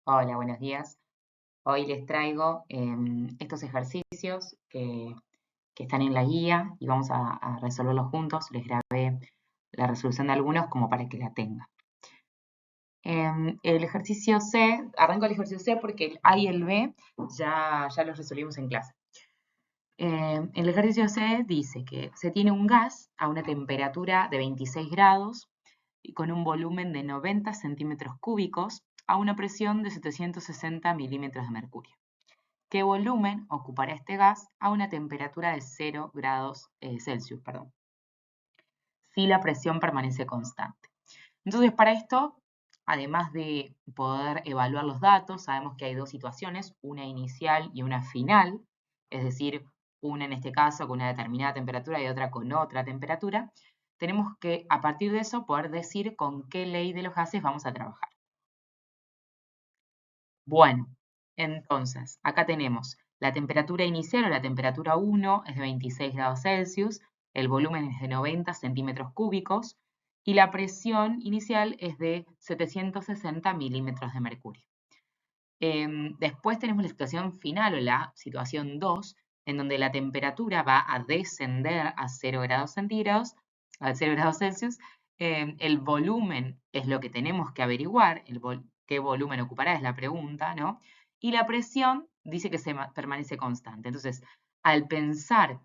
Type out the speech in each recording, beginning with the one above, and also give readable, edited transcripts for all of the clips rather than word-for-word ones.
Hola, buenos días. Hoy les traigo estos ejercicios que están en la guía y vamos a resolverlos juntos. Les grabé la resolución de algunos como para que la tengan. El ejercicio C, arranco el ejercicio C porque el A y el B ya los resolvimos en clase. El ejercicio C dice que se tiene un gas a una temperatura de 26 grados y con un volumen de 90 centímetros cúbicos a una presión de 760 milímetros de mercurio. ¿Qué volumen ocupará este gas a una temperatura de 0 grados Celsius, si la presión permanece constante? Entonces, para esto, además de poder evaluar los datos, sabemos que hay dos situaciones, una inicial y una final, es decir, una en este caso con una determinada temperatura y otra con otra temperatura. Tenemos que, a partir de eso, poder decir con qué ley de los gases vamos a trabajar. Bueno, entonces, acá tenemos la temperatura inicial o la temperatura 1 es de 26 grados Celsius, el volumen es de 90 centímetros cúbicos y la presión inicial es de 760 milímetros de mercurio. Después tenemos la situación final o la situación 2, en donde la temperatura va a descender a 0 grados centígrados, a 0 grados Celsius. El volumen es lo que tenemos que averiguar, qué volumen ocupará es la pregunta, ¿no? Y la presión dice que permanece constante. Entonces, al pensar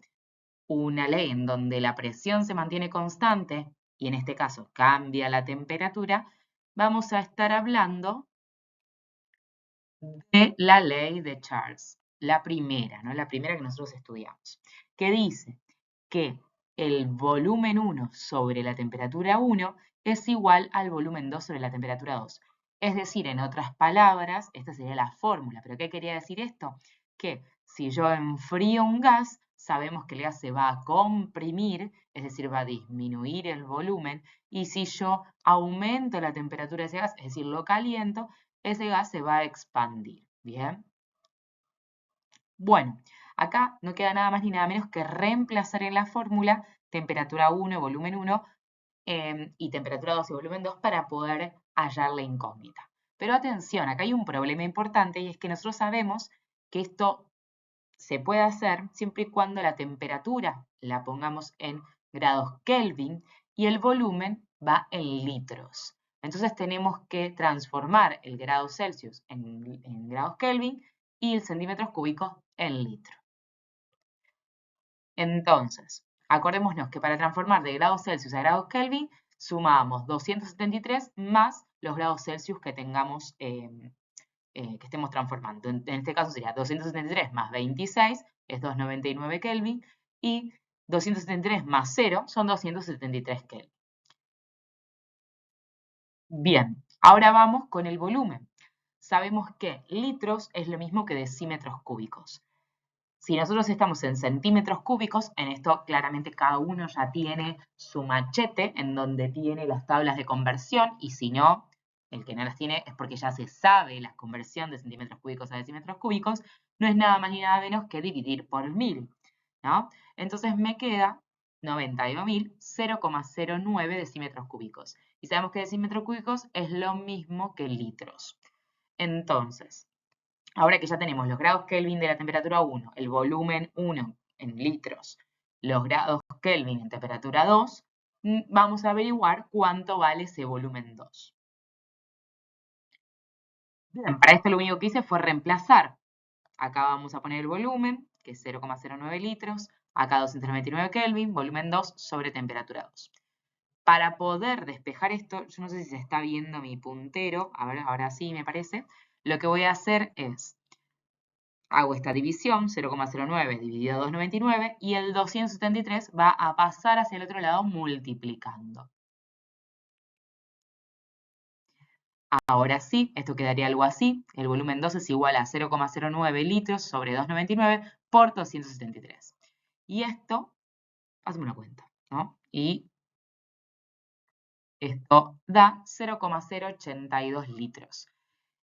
una ley en donde la presión se mantiene constante, y en este caso cambia la temperatura, vamos a estar hablando de la ley de Charles, la primera, ¿no? La primera que nosotros estudiamos, que dice que el volumen 1 sobre la temperatura 1 es igual al volumen 2 sobre la temperatura 2. Es decir, en otras palabras, esta sería la fórmula. ¿Pero qué quería decir esto? Que si yo enfrío un gas, sabemos que el gas se va a comprimir, es decir, va a disminuir el volumen, y si yo aumento la temperatura de ese gas, es decir, lo caliento, ese gas se va a expandir. ¿Bien? Bueno, acá no queda nada más ni nada menos que reemplazar en la fórmula temperatura 1, volumen 1 y temperatura 2 y volumen 2 para poder hallar la incógnita. Pero atención, acá hay un problema importante y es que nosotros sabemos que esto se puede hacer siempre y cuando la temperatura la pongamos en grados Kelvin y el volumen va en litros. Entonces tenemos que transformar el grado Celsius en grados Kelvin y el centímetros cúbicos en litro. Entonces, acordémonos que para transformar de grados Celsius a grados Kelvin, sumamos 273 más los grados Celsius que tengamos, que estemos transformando. En este caso sería 273 más 26, es 299 Kelvin, y 273 más 0 son 273 Kelvin. Bien, ahora vamos con el volumen. Sabemos que litros es lo mismo que decímetros cúbicos. Si nosotros estamos en centímetros cúbicos, en esto claramente cada uno ya tiene su machete en donde tiene las tablas de conversión y si no, el que no las tiene es porque ya se sabe la conversión de centímetros cúbicos a decímetros cúbicos, no es nada más ni nada menos que dividir por 1000, ¿no? Entonces me queda 90/1000, 0,09 decímetros cúbicos. Y sabemos que decímetros cúbicos es lo mismo que litros. Entonces, ahora que ya tenemos los grados Kelvin de la temperatura 1, el volumen 1 en litros, los grados Kelvin en temperatura 2, vamos a averiguar cuánto vale ese volumen 2. Bien, para esto lo único que hice fue reemplazar. Acá vamos a poner el volumen, que es 0,09 litros, acá 299 Kelvin, volumen 2 sobre temperatura 2. Para poder despejar esto, yo no sé si se está viendo mi puntero, ahora sí me parece, lo que voy a hacer es hago esta división, 0,09 dividido 299, y el 273 va a pasar hacia el otro lado multiplicando. Ahora sí, esto quedaría algo así. El volumen 2 es igual a 0,09 litros sobre 299 por 273. Y esto, hacemos una cuenta, ¿no? Y esto da 0,082 litros.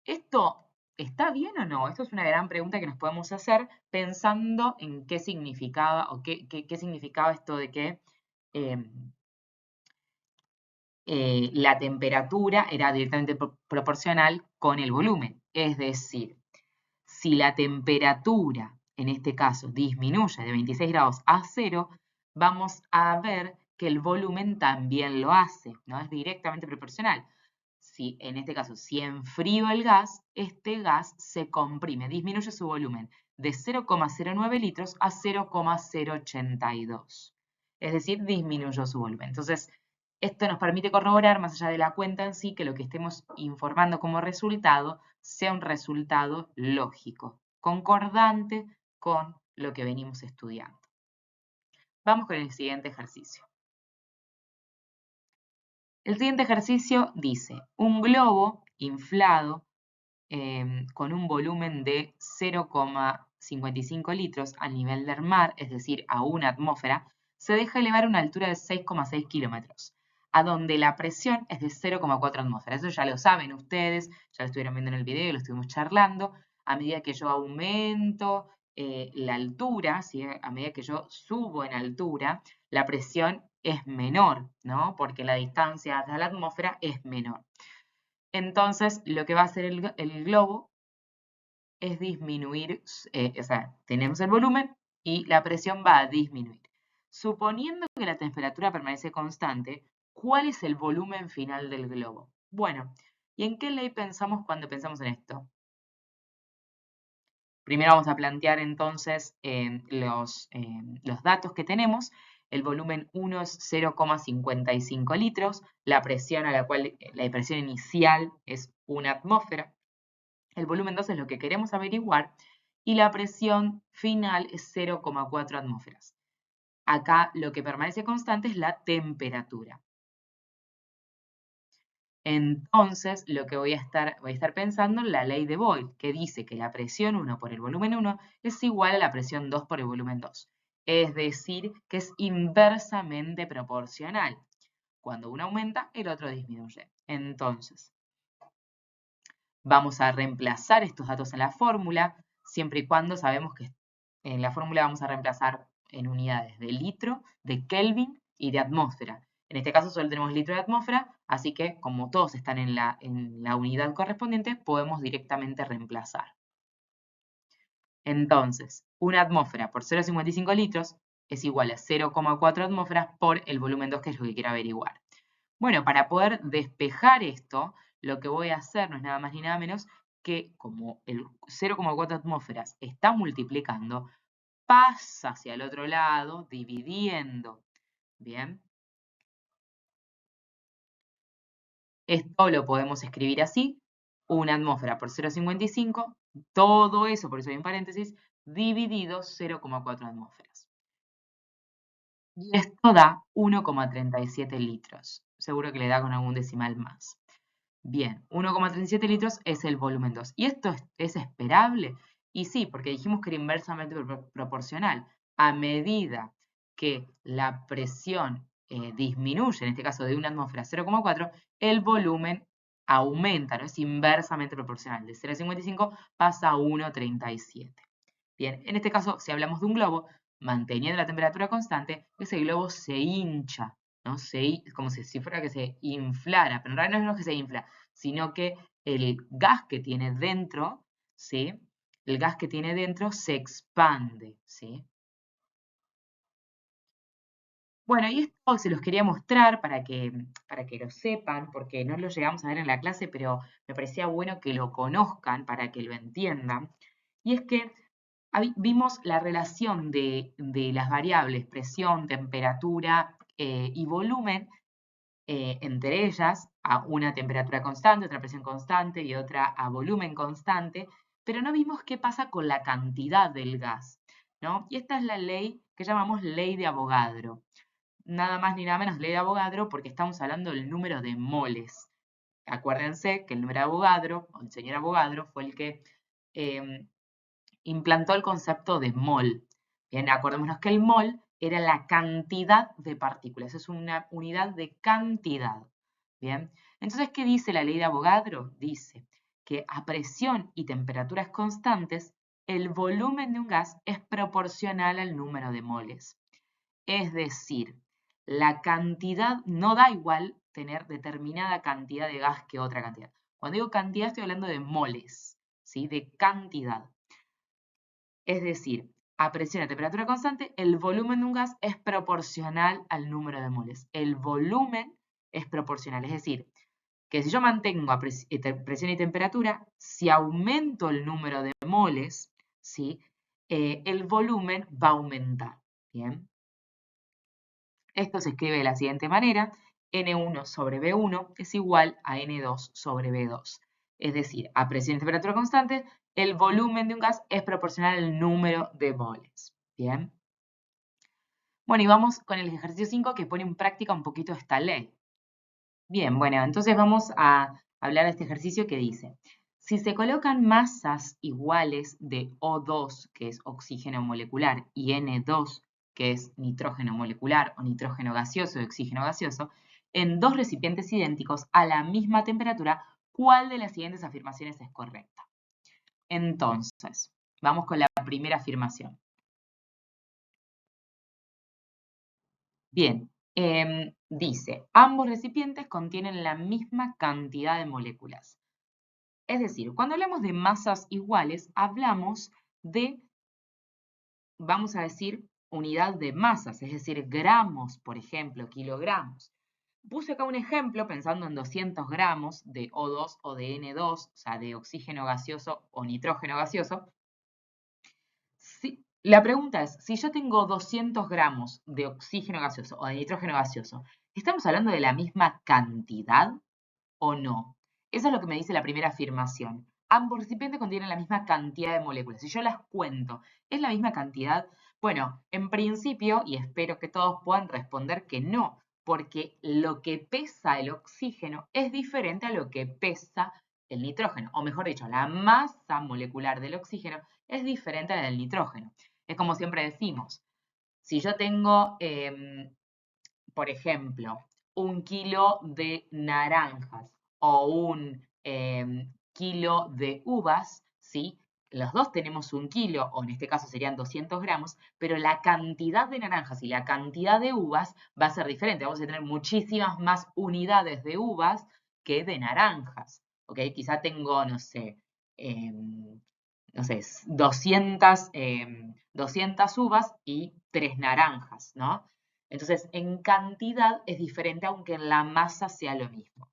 ¿Esto está bien o no? Esto es una gran pregunta que nos podemos hacer pensando en qué significaba o qué significaba esto de que la temperatura era directamente proporcional con el volumen. Es decir, si la temperatura, en este caso, disminuye de 26 grados a 0, vamos a ver que el volumen también lo hace, ¿no? Es directamente proporcional. Si, en este caso, si enfrío el gas, este gas se comprime, disminuye su volumen de 0,09 litros a 0,082. Es decir, disminuyó su volumen. Entonces, esto nos permite corroborar, más allá de la cuenta en sí, que lo que estemos informando como resultado sea un resultado lógico, concordante con lo que venimos estudiando. Vamos con el siguiente ejercicio. El siguiente ejercicio dice, un globo inflado con un volumen de 0,55 litros al nivel del mar, es decir, a una atmósfera, se deja elevar a una altura de 6,6 kilómetros, a donde la presión es de 0,4 atmósferas. Eso ya lo saben ustedes, ya lo estuvieron viendo en el video, lo estuvimos charlando. A medida que yo aumento la altura, ¿sí? A medida que yo subo en altura, la presión es menor, ¿no? Porque la distancia hacia la atmósfera es menor. Entonces, lo que va a hacer el globo es disminuir, o sea, tenemos el volumen y la presión va a disminuir. Suponiendo que la temperatura permanece constante, ¿cuál es el volumen final del globo? Bueno, ¿y en qué ley pensamos cuando pensamos en esto? Primero vamos a plantear entonces los datos que tenemos. El volumen 1 es 0,55 litros, la presión la presión inicial es una atmósfera. El volumen 2 es lo que queremos averiguar y la presión final es 0,4 atmósferas. Acá lo que permanece constante es la temperatura. Entonces, lo que voy a estar pensando en la ley de Boyle, que dice que la presión 1 por el volumen 1 es igual a la presión 2 por el volumen 2. Es decir, que es inversamente proporcional. Cuando uno aumenta, el otro disminuye. Entonces, vamos a reemplazar estos datos en la fórmula, siempre y cuando sabemos que en la fórmula vamos a reemplazar en unidades de litro, de Kelvin y de atmósfera. En este caso solo tenemos litro de atmósfera, así que como todos están en la unidad correspondiente, podemos directamente reemplazar. Entonces, una atmósfera por 0,55 litros es igual a 0,4 atmósferas por el volumen 2, que es lo que quiero averiguar. Bueno, para poder despejar esto, lo que voy a hacer no es nada más ni nada menos que, como el 0,4 atmósferas está multiplicando, pasa hacia el otro lado dividiendo. Bien. Esto lo podemos escribir así: una atmósfera por 0,55, todo eso, por eso hay un paréntesis, dividido 0,4 atmósferas. Y esto da 1,37 litros. Seguro que le da con algún decimal más. Bien, 1,37 litros es el volumen 2. ¿Y esto es esperable? Y sí, porque dijimos que era inversamente proporcional. A medida que la presión disminuye, en este caso de una atmósfera a 0,4, el volumen aumenta, ¿no? Es inversamente proporcional. De 0,55 pasa a 1,37. Bien, en este caso, si hablamos de un globo, manteniendo la temperatura constante, ese globo se hincha, ¿no? Como si fuera que se inflara, pero en realidad no es que se infla, sino que el gas que tiene dentro, ¿sí? El gas que tiene dentro se expande, ¿sí? Bueno, y esto se los quería mostrar para que lo sepan, porque no lo llegamos a ver en la clase, pero me parecía bueno que lo conozcan para que lo entiendan. Y es que vimos la relación de las variables presión, temperatura y volumen, entre ellas a una temperatura constante, otra presión constante y otra a volumen constante, pero no vimos qué pasa con la cantidad del gas, ¿no? Y esta es la ley que llamamos ley de Avogadro. Nada más ni nada menos ley de Avogadro porque estamos hablando del número de moles. Acuérdense que el número de Avogadro, o el señor Avogadro, fue el que eh, implantó el concepto de mol. Bien, acordémonos que el mol era la cantidad de partículas, es una unidad de cantidad. Bien, entonces, ¿qué dice la ley de Avogadro? Dice que a presión y temperaturas constantes, el volumen de un gas es proporcional al número de moles. Es decir, la cantidad no da igual tener determinada cantidad de gas que otra cantidad. Cuando digo cantidad estoy hablando de moles. ¿sí? De cantidad. Es decir, a presión y a temperatura constante, el volumen de un gas es proporcional al número de moles. El volumen es proporcional, es decir, que si yo mantengo a presión y temperatura, si aumento el número de moles, ¿sí? El volumen va a aumentar. ¿Bien? Esto se escribe de la siguiente manera: N1 sobre B1 es igual a N2 sobre B2. Es decir, a presión y temperatura constante, el volumen de un gas es proporcional al número de moles. ¿Bien? Bueno, y vamos con el ejercicio 5 que pone en práctica un poquito esta ley. Bien, bueno, entonces vamos a hablar de este ejercicio que dice: si se colocan masas iguales de O2, que es oxígeno molecular, y N2, que es nitrógeno molecular o nitrógeno gaseoso y oxígeno gaseoso, en dos recipientes idénticos a la misma temperatura, ¿cuál de las siguientes afirmaciones es correcta? Entonces, vamos con la primera afirmación. Bien, dice, ambos recipientes contienen la misma cantidad de moléculas. Es decir, cuando hablamos de masas iguales, hablamos de, vamos a decir, unidad de masas, es decir, gramos, por ejemplo, kilogramos. Puse acá un ejemplo pensando en 200 gramos de O2 o de N2, o sea, de oxígeno gaseoso o nitrógeno gaseoso. La pregunta es, si yo tengo 200 gramos de oxígeno gaseoso o de nitrógeno gaseoso, ¿estamos hablando de la misma cantidad o no? Eso es lo que me dice la primera afirmación. Ambos recipientes contienen la misma cantidad de moléculas. Si yo las cuento, ¿es la misma cantidad? Bueno, en principio, y espero que todos puedan responder que no, porque lo que pesa el oxígeno es diferente a lo que pesa el nitrógeno, o mejor dicho, la masa molecular del oxígeno es diferente a la del nitrógeno. Es como siempre decimos, si yo tengo, por ejemplo, 1 kilo de naranjas o un kilo de uvas, ¿sí? Los dos tenemos 1 kilo, o en este caso serían 200 gramos, pero la cantidad de naranjas y la cantidad de uvas va a ser diferente. Vamos a tener muchísimas más unidades de uvas que de naranjas, ¿ok? Quizá tengo, no sé, 200, 200 uvas y 3 naranjas, ¿no? Entonces, en cantidad es diferente, aunque en la masa sea lo mismo.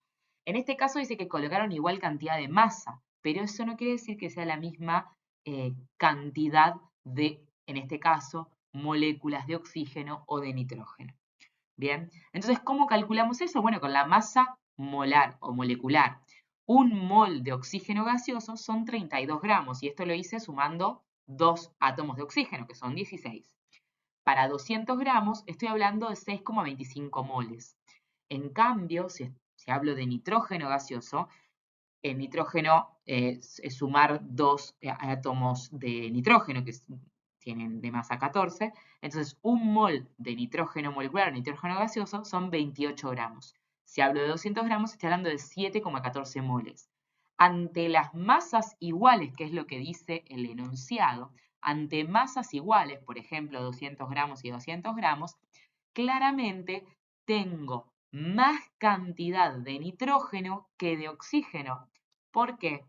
En este caso dice que colocaron igual cantidad de masa, pero eso no quiere decir que sea la misma cantidad de, en este caso, moléculas de oxígeno o de nitrógeno. Bien, entonces, ¿cómo calculamos eso? Bueno, con la masa molar o molecular. Un mol de oxígeno gaseoso son 32 gramos, y esto lo hice sumando 2 átomos de oxígeno, que son 16. Para 200 gramos estoy hablando de 6,25 moles. En cambio, si hablo de nitrógeno gaseoso, el nitrógeno es sumar 2 átomos de nitrógeno, que tienen de masa 14. Entonces, un mol de nitrógeno molecular o nitrógeno gaseoso son 28 gramos. Si hablo de 200 gramos, estoy hablando de 7,14 moles. Ante las masas iguales, que es lo que dice el enunciado, ante masas iguales, por ejemplo, 200 gramos y 200 gramos, claramente tengo más cantidad de nitrógeno que de oxígeno. ¿Por qué?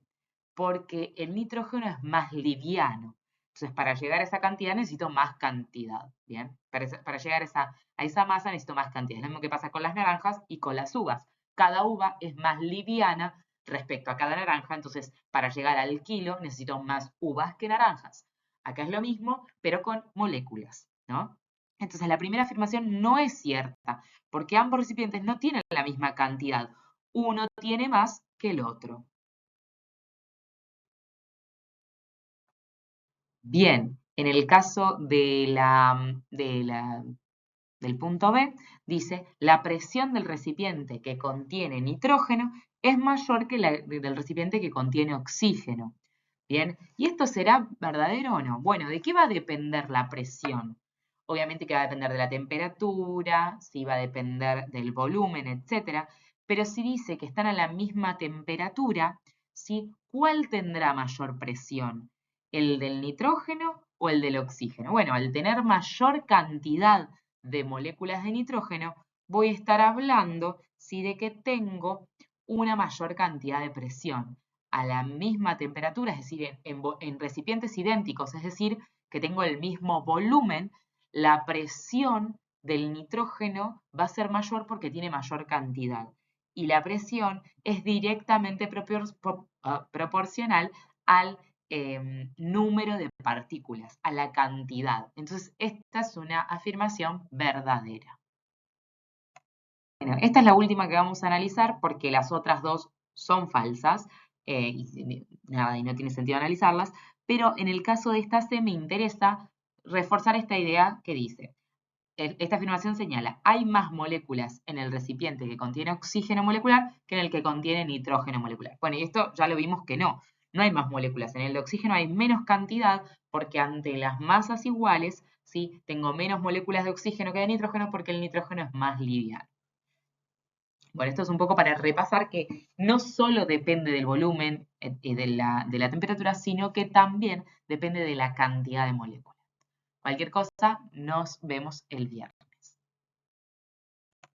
Porque el nitrógeno es más liviano. Entonces, para llegar a esa cantidad necesito más cantidad, ¿bien? Para llegar a esa masa necesito más cantidad. Es lo mismo que pasa con las naranjas y con las uvas. Cada uva es más liviana respecto a cada naranja, entonces para llegar al kilo necesito más uvas que naranjas. Acá es lo mismo, pero con moléculas, ¿no? Entonces la primera afirmación no es cierta, porque ambos recipientes no tienen la misma cantidad. Uno tiene más que el otro. Bien, en el caso del punto B, dice, la presión del recipiente que contiene nitrógeno es mayor que la del recipiente que contiene oxígeno. Bien, ¿y esto será verdadero o no? Bueno, ¿de qué va a depender la presión? Obviamente que va a depender de la temperatura, si va a depender del volumen, etcétera, pero si dice que están a la misma temperatura, ¿sí? ¿Cuál tendrá mayor presión? ¿El del nitrógeno o el del oxígeno? Bueno, al tener mayor cantidad de moléculas de nitrógeno, voy a estar hablando, ¿sí? De que tengo una mayor cantidad de presión. a la misma temperatura, es decir, en recipientes idénticos, es decir, que tengo el mismo volumen, la presión del nitrógeno va a ser mayor porque tiene mayor cantidad. Y la presión es directamente proporcional al número de partículas, a la cantidad. Entonces, esta es una afirmación verdadera. Bueno, esta es la última que vamos a analizar porque las otras dos son falsas y no tiene sentido analizarlas, pero en el caso de esta C me interesa reforzar esta idea que dice, esta afirmación señala, hay más moléculas en el recipiente que contiene oxígeno molecular que en el que contiene nitrógeno molecular. Bueno, y esto ya lo vimos que no hay más moléculas. En el de oxígeno hay menos cantidad porque ante las masas iguales, ¿sí? Tengo menos moléculas de oxígeno que de nitrógeno porque el nitrógeno es más liviano. Bueno, esto es un poco para repasar que no solo depende del volumen de la temperatura, sino que también depende de la cantidad de moléculas. Cualquier cosa, nos vemos el viernes.